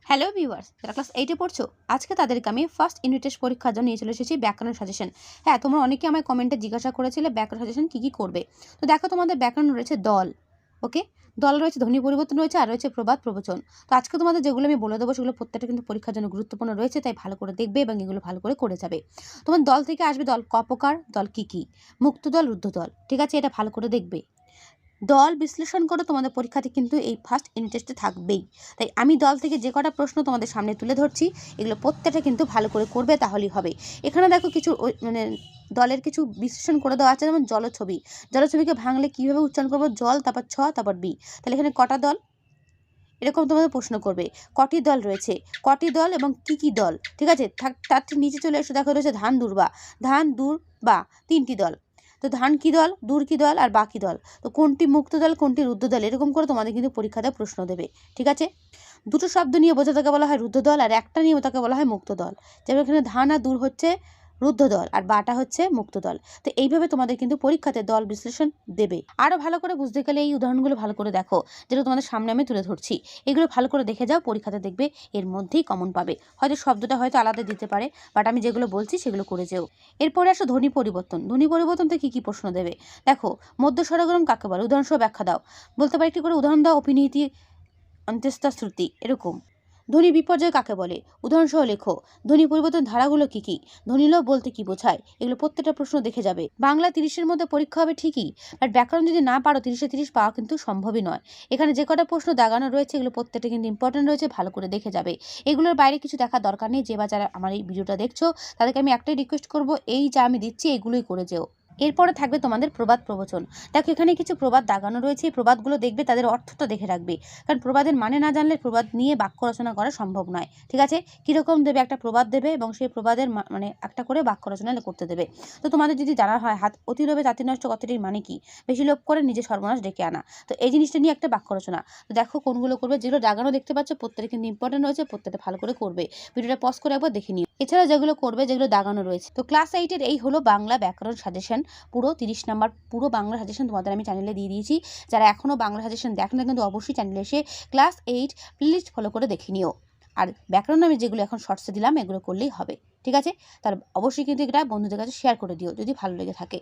Hello viewers, যারা class 8-এ পড়ছো, আজকে তাদেরকে আমি ফার্স্ট ইউনিট টেস্ট পরীক্ষার জন্য নিয়ে চলে এসেছি ব্যাকরণ সাজেশন। হ্যাঁ, তোমরা অনেকে আমায় কমেন্টে জিজ্ঞাসা করেছিলে ব্যাকরণ সাজেশন কী কী করবে। তো দেখো, তোমাদের ব্যাকরণ রয়েছে দল, ওকে, দল রয়েছে, ধ্বনি পরিবর্তন রয়েছে, আর রয়েছে প্রবাদ প্রবচন। তো আজকে তোমাদের যেগুলো আমি বলে দেবো সেগুলো প্রত্যেকটা কিন্তু পরীক্ষার জন্য গুরুত্বপূর্ণ রয়েছে, তাই ভালো করে দেখবে এবং এগুলো ভালো করে যাবে। তোমার দল থেকে আসবে দল ক প্রকার, দল কী কী, মুক্ত দল, রুদ্ধ দল, ঠিক আছে, এটা ভালো করে দেখবে। দল বিশ্লেষণ করে তোমাদের পরীক্ষাতে কিন্তু এই ফার্স্ট ইউনিট টেস্টে থাকবেই। তাই আমি দল থেকে যে কটা প্রশ্ন তোমাদের সামনে তুলে ধরছি, এগুলো প্রত্যেকটা কিন্তু ভালো করে করবে, তাহলেই হবে। এখানে দেখো কিছু দলের কিছু বিশ্লেষণ করে দেওয়া আছে, যেমন জলছবি। জলছবিকে ভাঙলে কীভাবে উচ্চারণ করবো, জল তারপর ছ তারপর বি। তাহলে এখানে কটা দল, এরকম তোমাদের প্রশ্ন করবে। কটি দল রয়েছে, কটি দল এবং কি কি দল, ঠিক আছে। তার ঠিক নিচে চলে এসে দেখো রয়েছে ধান দুর্বা, ধান দূর বা 3টি দল। তো ধান কি দল, দূর কি দল, আর বাকি দল। তো কোনটি মুক্ত দল, কোনটি রুদ্ধ দল, এরকম করে তোমাদের কিন্তু পরীক্ষাতে প্রশ্ন দেবে, ঠিক আছে। দুটো শব্দ নিয়ে বোঝা তাকে বলা হয় রুদ্ধ দল, আর একটা নিয়ে তাকে বলা হয় মুক্ত দল। যেমন এখানে ধান আর দূর হচ্ছে রুদ্ধ দল, আর বাটা হচ্ছে মুক্ত দল। তো এইভাবে তোমাদের কিন্তু পরীক্ষাতে দল বিশ্লেষণ দেবে। আরও ভালো করে বুঝতে গেলে এই উদাহরণগুলো ভালো করে দেখো, যেটা তোমাদের সামনে আমি তুলে ধরছি। এগুলো ভালো করে দেখে যাও, পরীক্ষাতে দেখবে এর মধ্যেই কমন পাবে। হয়তো শব্দটা হয়তো আলাদা দিতে পারে, বাট আমি যেগুলো বলছি সেগুলো করে যেও। এরপরে আসো ধ্বনি পরিবর্তন। ধ্বনি পরিবর্তন থেকে কী প্রশ্ন দেবে দেখো। মধ্য স্বরগ্রাম কাকে বলে, উদাহরণসহ ব্যাখ্যা দাও। বলতে পারি একটি করে উদাহরণ দাও, অপিনীতি, অন্ত্যেষ্টা শ্রুতি, এরকম। ধ্বনি বিপর্যয় কাকে বলে, উদাহরণসহ লেখো। ধ্বনি পরিবর্তন ধারাগুলো কী কী, ধ্বনিলোপ বলতে কী বোঝায়, এগুলো প্রত্যেকটা প্রশ্ন দেখে যাবে। বাংলা 30-এর মধ্যে পরীক্ষা হবে ঠিকই, বাট ব্যাকরণ যদি না পারো 30-এ 30 পাওয়া কিন্তু সম্ভবই নয়। এখানে যে কটা প্রশ্ন দাগানো রয়েছে এগুলো প্রত্যেকটা কিন্তু ইম্পর্টেন্ট রয়েছে, ভালো করে দেখে যাবে। এগুলোর বাইরে কিছু দেখার দরকার নেই। যে বা যারা আমার এই ভিডিওটা দেখছো তাদেরকে আমি একটাই রিকোয়েস্ট করবো, এই যা আমি দিচ্ছি এগুলোই করে যেও। এরপরে থাকবে তোমাদের প্রবাদ প্রবচন। দেখো এখানে কিছু প্রবাদ দাগানো রয়েছে, এই প্রবাদগুলো দেখবে, তাদের অর্থটা দেখে রাখবে। কারণ প্রবাদের মানে না জানলে প্রবাদ নিয়ে বাক্য রচনা করা সম্ভব নয়, ঠিক আছে। কীরকম দেবে, একটা প্রবাদ দেবে এবং সেই প্রবাদের মানে একটা করে বাক্য রচনা করতে দেবে। তো তোমাদের যদি জানা হয় হাত অতি লোভে তাঁতি নষ্ট কথাটির মানে কি, বেশি লোভ করে নিজে সর্বনাশ ডেকে আনা। তো এই জিনিসটা নিয়ে একটা বাক্য রচনা। তো দেখো কোনগুলো করবে, যেগুলো দাগানো দেখতে পাচ্ছ প্রত্যেকটা কিন্তু ইম্পর্টেন্ট রয়েছে, প্রত্যেকটা ভালো করে করবে। ভিডিওটা পজ করে একবার দেখে নিও। এছাড়া যেগুলো করবে, যেগুলো দাগানো রয়েছে। তো ক্লাস 8-এর এই হলো বাংলা ব্যাকরণ সাজেশন, পুরো 30 নাম্বার পুরো বাংলা সাজেশন তোমাদের আমি চ্যানেলে দিয়ে দিয়েছি। যারা এখনও বাংলা সাজেশন দেখেন না কিন্তু অবশ্যই চ্যানেলে এসে ক্লাস 8 প্লেলিস্ট ফলো করে দেখে নিও। আর ব্যাকরণ আমি যেগুলো এখন শর্টসে দিলাম এগুলো করলেই হবে, ঠিক আছে। তার অবশ্যই কিন্তু এটা বন্ধুদের কাছে শেয়ার করে দিও যদি ভালো লেগে থাকে।